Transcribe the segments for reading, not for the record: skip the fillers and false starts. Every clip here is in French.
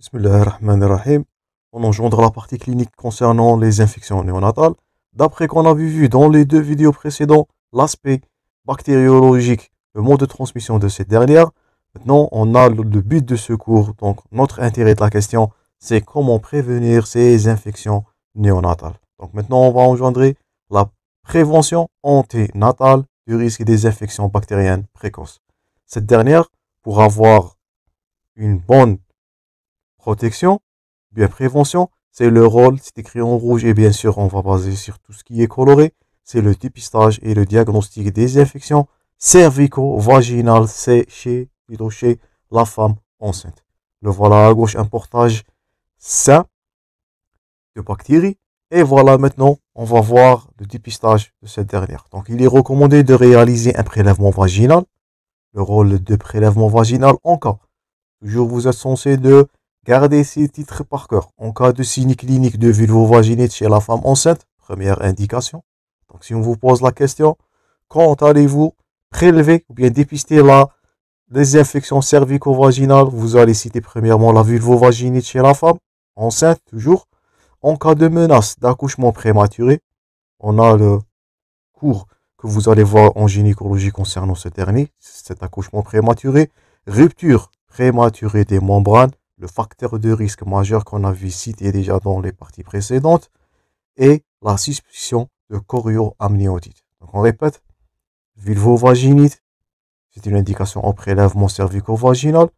Bismillahirrahmanirrahim. On engendre la partie clinique concernant les infections néonatales. D'après qu'on avait vu dans les deux vidéos précédentes, l'aspect bactériologique, le mode de transmission de cette dernière. Maintenant, on a le but de ce cours. Donc, notre intérêt de la question, c'est comment prévenir ces infections néonatales. Donc, maintenant, on va engendrer la prévention anténatale du risque des infections bactériennes précoces. Cette dernière, pour avoir une bonne protection, bien prévention, c'est le rôle, c'est écrit en rouge et bien sûr on va baser sur tout ce qui est coloré, c'est le dépistage et le diagnostic des infections cervico-vaginales, c'est chez la femme enceinte. Le voilà à gauche, un portage sain de bactéries. Et voilà, maintenant, on va voir le dépistage de cette dernière. Donc, il est recommandé de réaliser un prélèvement vaginal. Le rôle de prélèvement vaginal en cas. Toujours, vous êtes censé de garder ces titres par cœur. En cas de signe clinique de vulvovaginite chez la femme enceinte, première indication. Donc, si on vous pose la question, quand allez-vous prélever ou bien dépister les infections cervico-vaginales, vous allez citer premièrement la vulvovaginite chez la femme enceinte, toujours. En cas de menace d'accouchement prématuré, on a le cours que vous allez voir en gynécologie concernant ce dernier, cet accouchement prématuré, rupture prématurée des membranes, le facteur de risque majeur qu'on avait cité déjà dans les parties précédentes, et la suspicion de chorioamniotite. Donc on répète, vulvovaginite, c'est une indication en prélèvement cervico-vaginal,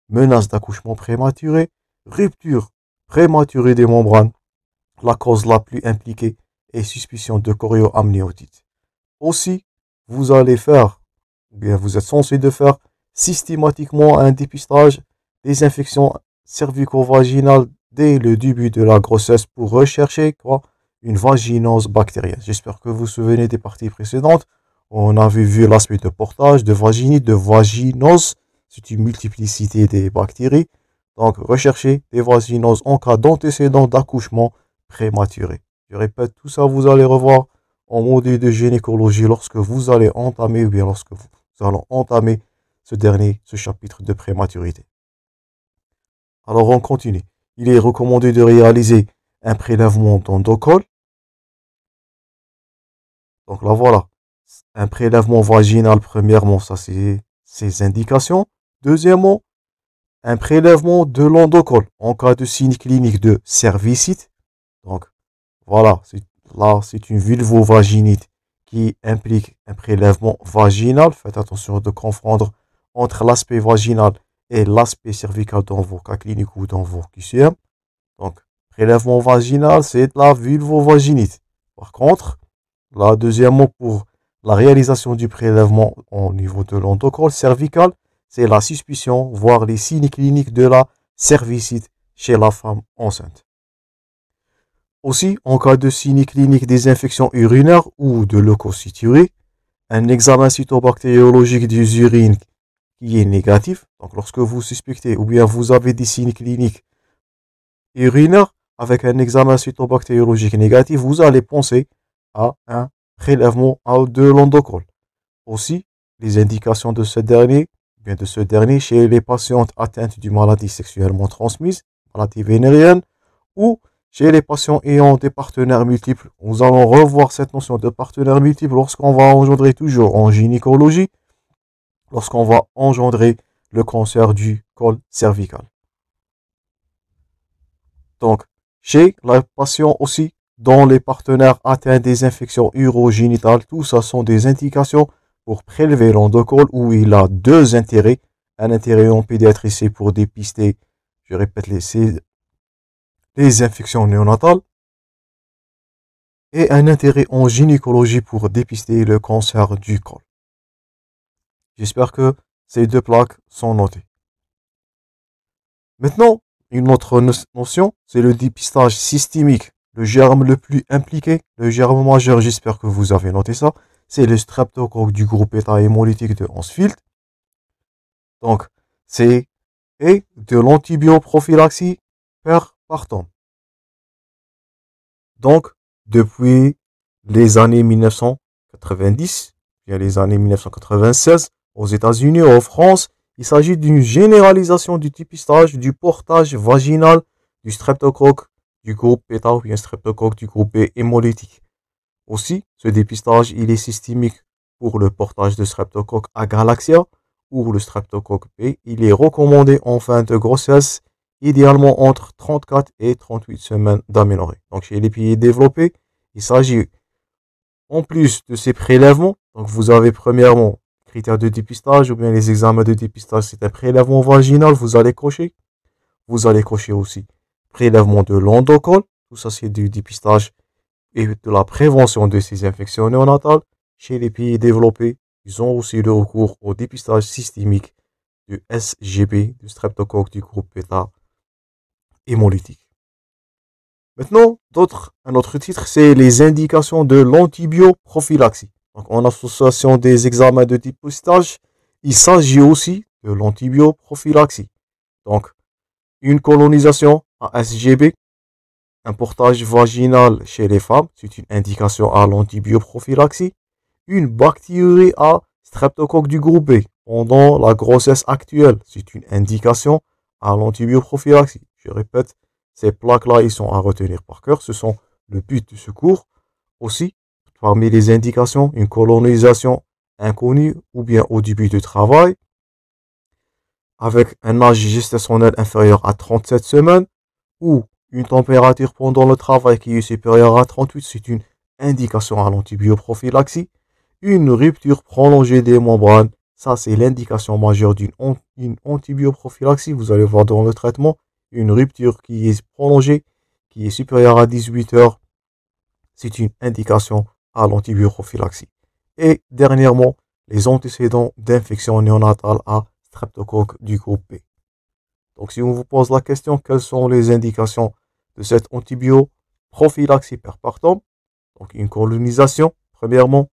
menace d'accouchement prématuré, rupture prématurée des membranes, la cause la plus impliquée est suspicion de chorioamniotite. Aussi, vous allez faire, bien vous êtes censé de faire systématiquement un dépistage des infections cervico-vaginales dès le début de la grossesse pour rechercher une vaginose bactérienne. J'espère que vous vous souvenez des parties précédentes. On avait vu l'aspect de portage, de vaginite, de vaginose. C'est une multiplicité des bactéries. Donc, recherchez des vaginoses en cas d'antécédent d'accouchement prématuré. Je répète, tout ça, vous allez revoir en module de gynécologie lorsque vous allez entamer, ou bien lorsque vous allez entamer ce chapitre de prématurité. Alors, on continue. Il est recommandé de réaliser un prélèvement d'endocole. Donc là, voilà. Un prélèvement vaginal, premièrement, ça c'est ses indications. Deuxièmement, un prélèvement de l'endocole en cas de signe clinique de cervicite. Donc voilà, là c'est une vulvovaginite qui implique un prélèvement vaginal. Faites attention de confondre entre l'aspect vaginal et l'aspect cervical dans vos cas cliniques ou dans vos QCM. Donc, prélèvement vaginal, c'est la vulvovaginite. Par contre, là, deuxièmement, pour la réalisation du prélèvement au niveau de l'endocole cervical, c'est la suspicion, voire les signes cliniques de la cervicite chez la femme enceinte. Aussi, en cas de signes cliniques des infections urinaires ou de leucocyturie, un examen cytobactériologique des urines qui est négatif. Donc, lorsque vous suspectez ou bien vous avez des signes cliniques urinaires avec un examen cytobactériologique négatif, vous allez penser à un prélèvement de l'endocole. Aussi, les indications de ce dernier chez les patientes atteintes d'une maladie sexuellement transmise, maladie vénérienne, ou chez les patients ayant des partenaires multiples. Nous allons revoir cette notion de partenaire multiple lorsqu'on va engendrer toujours en gynécologie, lorsqu'on va engendrer le cancer du col cervical. Donc, chez les patients aussi, dont les partenaires atteints des infections urogénitales, tout ça sont des indications pour prélever l'endocole où il a deux intérêts. Un intérêt en pédiatrie, c'est pour dépister, je répète, les infections néonatales. Et un intérêt en gynécologie pour dépister le cancer du col. J'espère que ces deux plaques sont notées. Maintenant, une autre notion, c'est le dépistage systémique. Le germe le plus impliqué, le germe majeur, j'espère que vous avez noté ça, c'est le streptocoque du groupe bêta-hémolytique de Hansfield. Donc, c'est de l'antibioprophylaxie per partum. Donc, depuis les années 1990, les années 1996, aux États-Unis, en France, Il s'agit d'une généralisation du dépistage du portage vaginal du streptocoque du groupe bêta ou bien streptocoque du groupe B hémolytique. Aussi, ce dépistage il est systémique pour le portage de streptocoque à Galaxia ou le streptocoque B. Il est recommandé en fin de grossesse, idéalement entre 34 et 38 semaines d'aménorrhée. Donc chez les pays développés, il s'agit en plus de ces prélèvements, donc vous avez premièrement critères de dépistage ou bien les examens de dépistage, c'est un prélèvement vaginal, vous allez cocher. Vous allez cocher aussi prélèvement de l'endocole, tout ça c'est du dépistage et de la prévention de ces infections néonatales. Chez les pays développés, ils ont aussi le recours au dépistage systémique du SGB, du streptocoque du groupe bêta hémolytique. Maintenant, un autre titre, c'est les indications de l'antibioprophylaxie. Donc, en association des examens de dépistage, il s'agit aussi de l'antibioprophylaxie. Donc, une colonisation à SGB, un portage vaginal chez les femmes, c'est une indication à l'antibioprophylaxie. Une bactérie à streptocoque du groupe B pendant la grossesse actuelle, c'est une indication à l'antibioprophylaxie. Je répète, ces plaques-là, ils sont à retenir par cœur. Ce sont le but du secours. Aussi, parmi les indications, une colonisation inconnue ou bien au début du travail, avec un âge gestationnel inférieur à 37 semaines, ou une température pendant le travail qui est supérieure à 38, c'est une indication à l'antibioprophylaxie. Une rupture prolongée des membranes, ça c'est l'indication majeure d'une antibioprophylaxie. Vous allez voir dans le traitement, une rupture qui est prolongée, qui est supérieure à 18 heures, c'est une indication à l'antibioprophylaxie. Et dernièrement, les antécédents d'infection néonatale à streptocoque du groupe B. Donc si on vous pose la question, quelles sont les indications de cette antibioprophylaxie per partum? Donc une colonisation, premièrement,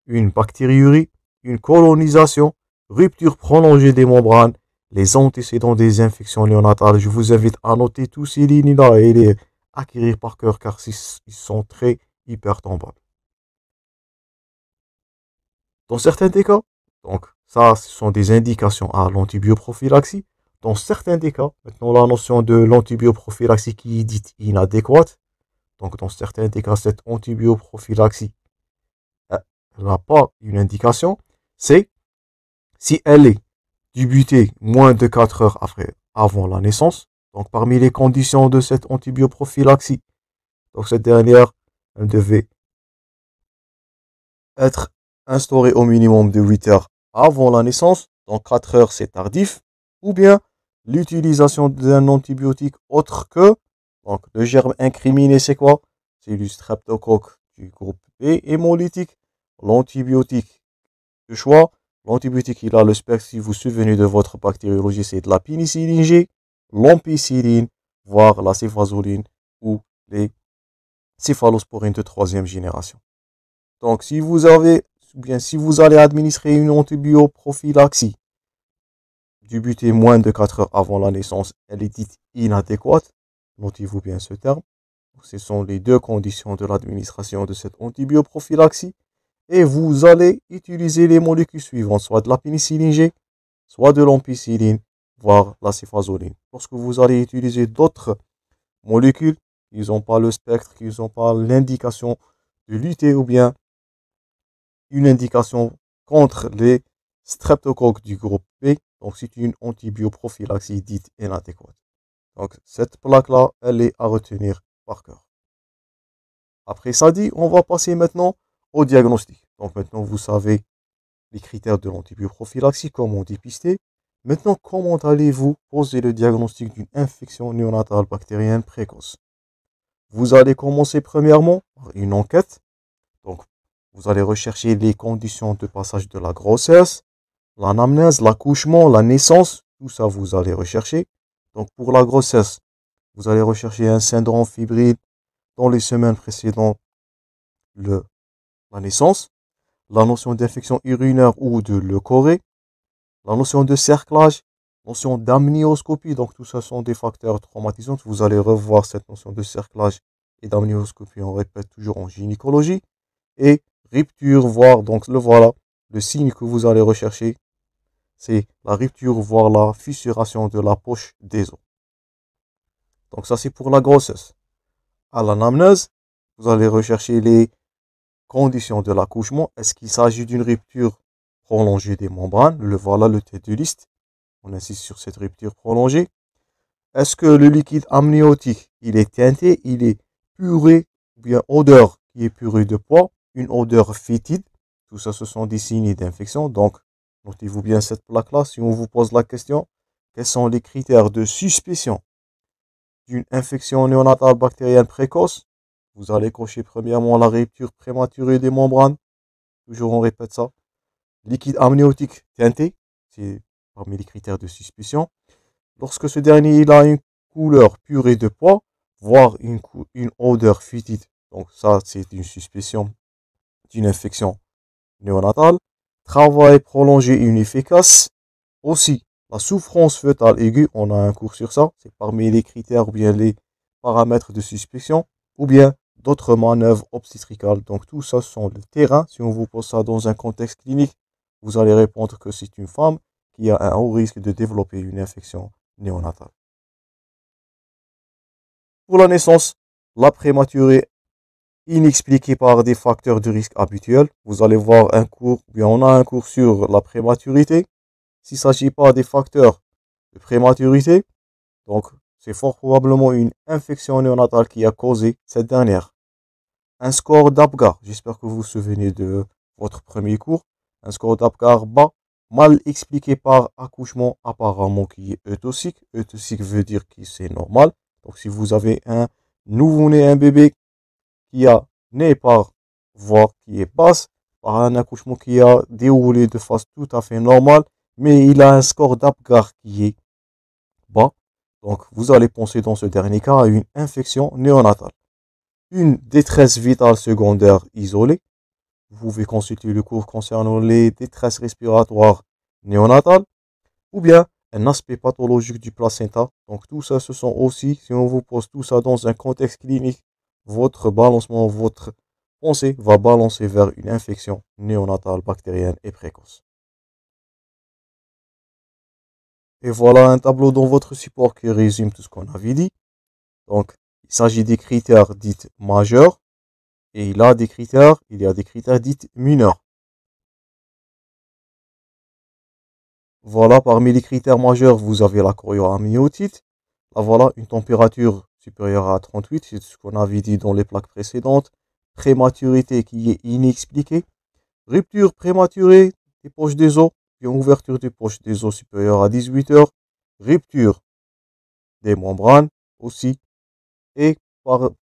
une bactériurie, une colonisation, rupture prolongée des membranes, les antécédents des infections néonatales. Je vous invite à noter tous ces lignes-là et les acquérir par cœur car ils sont très hypertombables. Dans certains des cas, donc ça, ce sont des indications à l'antibioprophylaxie. Dans certains des cas, maintenant la notion de l'antibioprophylaxie qui est dite inadéquate. Donc dans certains des cas, cette antibioprophylaxie n'a pas une indication. C'est si elle est débutée moins de 4 heures avant la naissance. Donc parmi les conditions de cette antibioprophylaxie, donc cette dernière, elle devait être instaurée au minimum de 8 heures avant la naissance. Donc 4 heures c'est tardif. Ou bien l'utilisation d'un antibiotique autre que, donc le germe incriminé c'est quoi? C'est du streptocoque du groupe B hémolytique. L'antibiotique de choix, l'antibiotique il a le spectre, si vous vous souvenez de votre bactériologie, c'est de la pénicilline G, l'ampicilline, voire la céphalosporine ou les céphalosporines de troisième génération. Donc si vous allez administrer une antibioprophylaxie débutée moins de 4 heures avant la naissance, elle est dite inadéquate. Notez-vous bien ce terme. Ce sont les deux conditions de l'administration de cette antibioprophylaxie. Et vous allez utiliser les molécules suivantes, soit de la pénicilline G, soit de l'ampicilline, voire la céphalosporine. Lorsque vous allez utiliser d'autres molécules, ils n'ont pas le spectre, ils n'ont pas l'indication de lutter ou bien une indication contre les streptocoques du groupe B. Donc c'est une antibioprophylaxie dite inadéquate. Donc cette plaque-là, elle est à retenir par cœur. Après ça dit, on va passer maintenant au diagnostic. Donc maintenant, vous savez les critères de l'antibioprophylaxie, comment dépister. Maintenant, comment allez-vous poser le diagnostic d'une infection néonatale bactérienne précoce? Vous allez commencer premièrement par une enquête. Donc, vous allez rechercher les conditions de passage de la grossesse, l'anamnèse, l'accouchement, la naissance. Tout ça, vous allez rechercher. Donc, pour la grossesse, vous allez rechercher un syndrome fébrile dans les semaines précédant la naissance, la notion d'infection urinaire ou de leucorrhée, la notion de cerclage, notion d'amnioscopie. Donc tout ça sont des facteurs traumatisants. Vous allez revoir cette notion de cerclage et d'amnioscopie, on répète toujours en gynécologie. Et rupture, voire, donc le voilà, le signe que vous allez rechercher, c'est la rupture, voire la fissuration de la poche des os. Donc ça, c'est pour la grossesse. À l'anamnèse, vous allez rechercher les conditions de l'accouchement. Est-ce qu'il s'agit d'une rupture prolongée des membranes? Voilà le tête de liste. On insiste sur cette rupture prolongée. Est-ce que le liquide amniotique, il est teinté, il est puré, ou bien odeur qui est purée de poids, une odeur fétide? Tout ça, ce sont des signes d'infection. Donc, notez-vous bien cette plaque-là. Si on vous pose la question, quels sont les critères de suspicion d'une infection néonatale bactérienne précoce? Vous allez cocher premièrement la rupture prématurée des membranes. Toujours on répète ça. Liquide amniotique teinté, c'est parmi les critères de suspicion. Lorsque ce dernier il a une couleur purée de poids, voire une odeur fétide, donc ça c'est une suspicion d'une infection néonatale. Travail prolongé et inefficace. Aussi, la souffrance fœtale aiguë, on a un cours sur ça, c'est parmi les critères ou bien les paramètres de suspicion, ou bien d'autres manœuvres obstétricales. Donc tout ça sont le terrain. Si on vous pose ça dans un contexte clinique, vous allez répondre que c'est une femme qui a un haut risque de développer une infection néonatale. Pour la naissance, la prématurée inexpliquée par des facteurs de risque habituels. Vous allez voir un cours, bien on a un cours sur la prématurité. S'il ne s'agit pas des facteurs de prématurité, donc c'est fort probablement une infection néonatale qui a causé cette dernière. Un score d'Apgar, j'espère que vous vous souvenez de votre premier cours. Un score d'Apgar bas, mal expliqué par accouchement apparemment qui est eutoxique. Eutoxique veut dire que c'est normal. Donc si vous avez un nouveau-né, un bébé qui a né par voie qui est basse, par un accouchement qui a déroulé de façon tout à fait normale, mais il a un score d'Apgar qui est bas. Donc vous allez penser dans ce dernier cas à une infection néonatale. Une détresse vitale secondaire isolée. Vous pouvez consulter le cours concernant les détresses respiratoires néonatales, ou bien un aspect pathologique du placenta. Donc tout ça, ce sont aussi, si on vous pose tout ça dans un contexte clinique, votre balancement, votre pensée va balancer vers une infection néonatale bactérienne et précoce. Et voilà un tableau dans votre support qui résume tout ce qu'on avait dit. Donc, il s'agit des critères dits majeurs. Et il y a des critères dits mineurs. Voilà, parmi les critères majeurs, vous avez la chorioamniotite. Là, voilà, une température supérieure à 38, c'est ce qu'on avait dit dans les plaques précédentes. Prématurité qui est inexpliquée. Rupture prématurée des poches des os, puis ouverture des poches des os supérieure à 18 heures. Rupture des membranes aussi. Et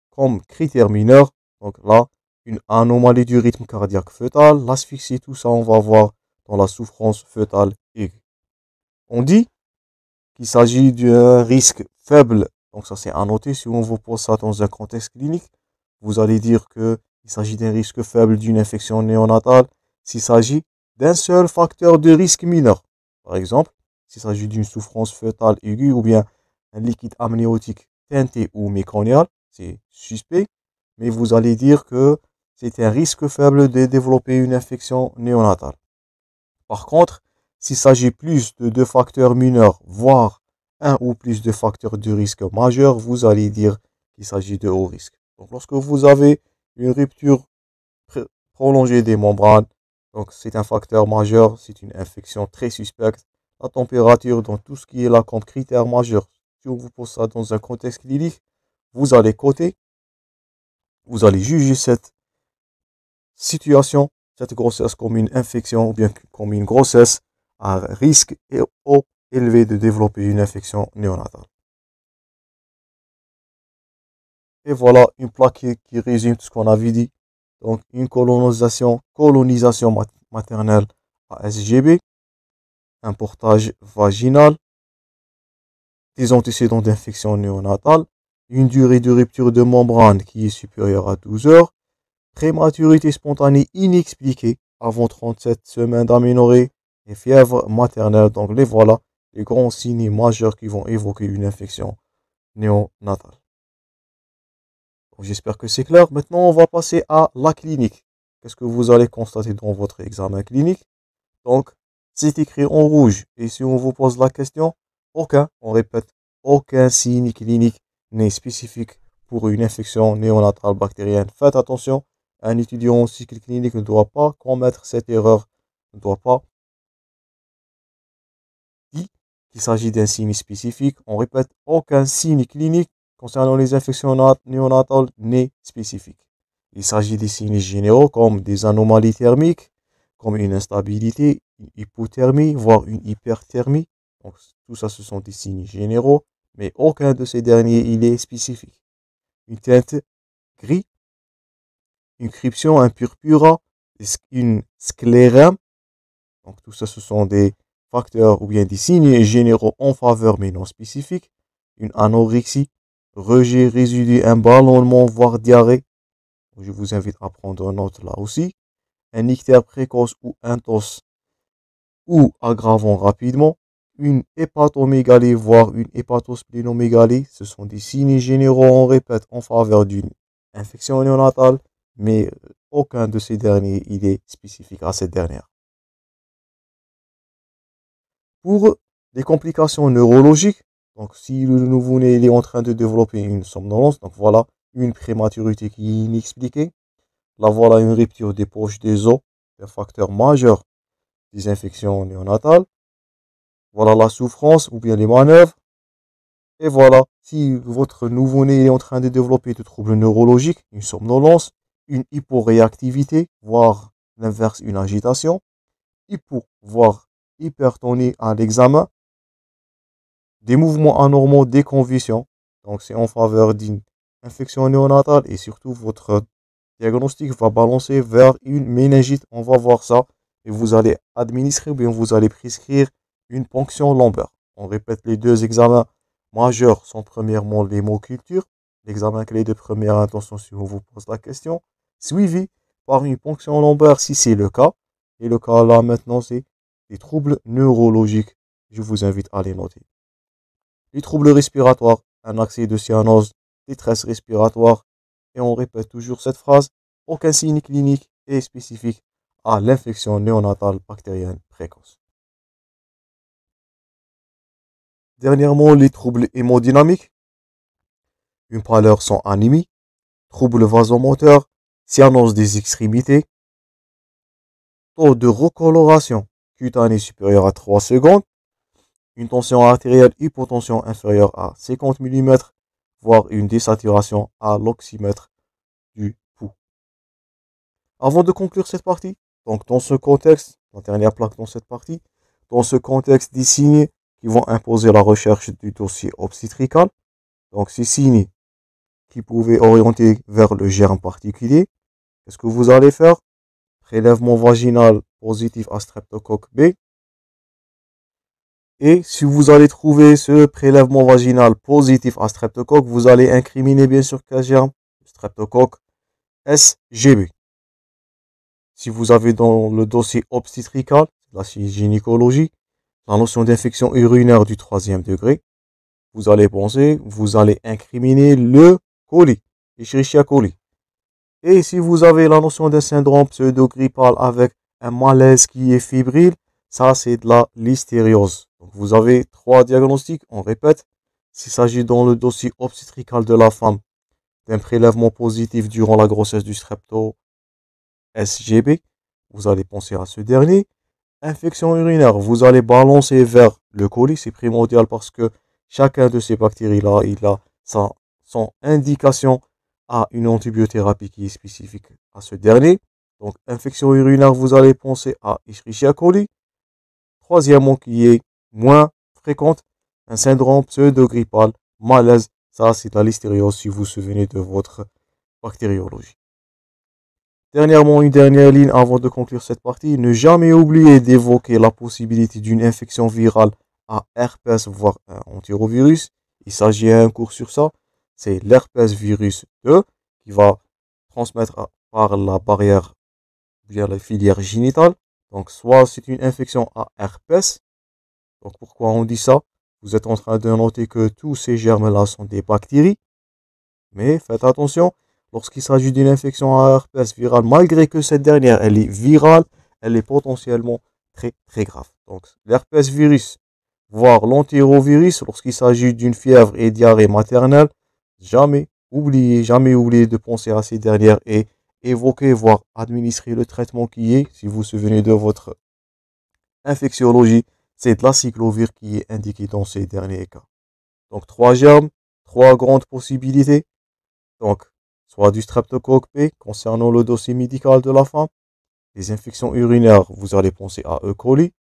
comme critère mineur, donc là, une anomalie du rythme cardiaque fœtal, l'asphyxie, tout ça, on va voir dans la souffrance fœtale aiguë. On dit qu'il s'agit d'un risque faible, donc ça c'est à noter. Si on vous pose ça dans un contexte clinique, vous allez dire qu'il s'agit d'un risque faible d'une infection néonatale s'il s'agit d'un seul facteur de risque mineur. Par exemple, s'il s'agit d'une souffrance fœtale aiguë ou bien un liquide amniotique teinté ou méconial, c'est suspect, mais vous allez dire que c'est un risque faible de développer une infection néonatale. Par contre, s'il s'agit plus de deux facteurs mineurs, voire un ou plus de facteurs de risque majeurs, vous allez dire qu'il s'agit de haut risque. Donc, lorsque vous avez une rupture prolongée des membranes, donc c'est un facteur majeur, c'est une infection très suspecte. La température, dans tout ce qui est là comme critère majeur, si on vous pose ça dans un contexte clinique, vous allez coter, vous allez juger cette situation, cette grossesse comme une infection ou bien comme une grossesse à risque haut élevé de développer une infection néonatale. Et voilà une plaque qui résume tout ce qu'on avait dit. Donc une colonisation maternelle à SGB, un portage vaginal, des antécédents d'infection néonatale, une durée de rupture de membrane qui est supérieure à 12 heures, prématurité spontanée inexpliquée avant 37 semaines d'aménorrhée et fièvre maternelle. Donc les voilà les grands signes majeurs qui vont évoquer une infection néonatale. J'espère que c'est clair. Maintenant, on va passer à la clinique. Qu'est-ce que vous allez constater dans votre examen clinique? Donc, C'est écrit en rouge. Et si on vous pose la question, on répète, aucun signe clinique n'est spécifique pour une infection néonatale bactérienne. Faites attention, un étudiant en cycle clinique ne doit pas commettre cette erreur, ne doit pas dire qu'il s'agit d'un signe spécifique. On répète, aucun signe clinique concernant les infections néonatales n'est spécifique. Il s'agit des signes généraux comme des anomalies thermiques, comme une instabilité, une hypothermie, voire une hyperthermie. Donc, tout ça, ce sont des signes généraux, mais aucun de ces derniers, il est spécifique. Une teinte gris, une cryption, un purpura, une sclérème. Donc, tout ça, ce sont des facteurs ou bien des signes généraux en faveur, mais non spécifiques. Une anorexie, rejet, résidu, un ballonnement, voire diarrhée. Je vous invite à prendre note là aussi. Un ictère précoce ou intense ou aggravant rapidement. Une hépatomégalie, voire une hépatosplénomégalie. Ce sont des signes généraux, on répète, en faveur d'une infection néonatale, mais aucun de ces derniers, il est spécifique à cette dernière. Pour des complications neurologiques, donc si le nouveau-né est en train de développer une somnolence, donc voilà une prématurité qui est inexpliquée, là voilà une rupture des poches des os, un facteur majeur des infections néonatales, voilà la souffrance ou bien les manœuvres, et voilà si votre nouveau-né est en train de développer des troubles neurologiques, une somnolence, une hyporéactivité, voire l'inverse, une agitation, voire hypertonie à l'examen, des mouvements anormaux, des convulsions. Donc, c'est en faveur d'une infection néonatale et surtout votre diagnostic va balancer vers une méningite. On va voir ça et vous allez administrer ou bien vous allez prescrire une ponction lombaire. On répète les deux examens majeurs sont premièrement l'hémoculture, l'examen clé de première intention si on vous pose la question, suivi par une ponction lombaire si c'est le cas. Et le cas là maintenant c'est les troubles neurologiques. Je vous invite à les noter. Les troubles respiratoires, un accès de cyanose, détresse respiratoire. Et on répète toujours cette phrase, aucun signe clinique est spécifique à l'infection néonatale bactérienne précoce. Dernièrement, les troubles hémodynamiques, une pâleur sans anémie, troubles vasomoteurs, cyanose des extrémités, taux de recoloration cutanée supérieur à 3 secondes, une tension artérielle, hypotension inférieure à 50 mm, voire une désaturation à l'oxymètre du pouls. Avant de conclure cette partie, donc dans ce contexte, la dernière plaque dans cette partie, dans ce contexte des signes qui vont imposer la recherche du dossier obstétrical, donc ces signes qui pouvaient orienter vers le germe particulier, qu'est-ce que vous allez faire? Prélèvement vaginal positif à streptocoque B. Et si vous allez trouver ce prélèvement vaginal positif à streptocoque, vous allez incriminer bien sûr quel germe? Streptocoque SGB. Si vous avez dans le dossier obstétrical, la gynécologie, la notion d'infection urinaire du 3e degré, vous allez incriminer le coli, Escherichia coli. Et si vous avez la notion d'un syndrome pseudo-grippal avec un malaise qui est fébrile, ça c'est de la listériose. Donc vous avez 3 diagnostics, on répète, s'il s'agit dans le dossier obstétrical de la femme d'un prélèvement positif durant la grossesse du strepto SGB, vous allez penser à ce dernier. Infection urinaire, vous allez balancer vers le coli, c'est primordial parce que chacun de ces bactéries-là, il a son indication à une antibiothérapie qui est spécifique à ce dernier. Donc, infection urinaire, vous allez penser à Escherichia coli. Troisièmement, qui est moins fréquente, un syndrome pseudo-grippal, malaise. Ça, c'est la listériose si vous vous souvenez de votre bactériologie. Dernièrement, une dernière ligne avant de conclure cette partie. Ne jamais oublier d'évoquer la possibilité d'une infection virale à herpès, voire un entérovirus. Il s'agit d'un cours sur ça. C'est l'herpès virus 2 qui va transmettre par la barrière via la filière génitale. Donc, soit c'est une infection à herpès. Donc, pourquoi on dit ça? Vous êtes en train de noter que tous ces germes-là sont des bactéries. Mais faites attention, lorsqu'il s'agit d'une infection à herpès virale, malgré que cette dernière, elle est virale, elle est potentiellement très grave. Donc, l'herpès virus, voire l'entérovirus, lorsqu'il s'agit d'une fièvre et diarrhée maternelle, jamais oublier de penser à ces dernières et évoquer, voire administrer le traitement qui est, si vous vous souvenez de votre infectiologie, c'est de la cyclovir qui est indiqué dans ces derniers cas. Donc, 3 germes, 3 grandes possibilités. Donc, soit du streptocoque B concernant le dossier médical de la femme. Les infections urinaires, vous allez penser à E. coli.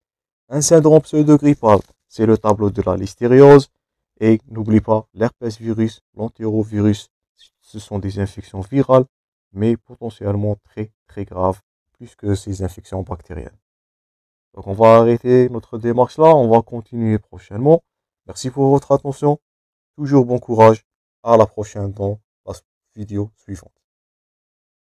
Un syndrome pseudo-grippal, c'est le tableau de la listériose. Et n'oublie pas l'herpès virus, l'entérovirus. Ce sont des infections virales, mais potentiellement très graves, plus que ces infections bactériennes. Donc on va arrêter notre démarche là, on va continuer prochainement. Merci pour votre attention. Toujours bon courage. À la prochaine dans la vidéo suivante.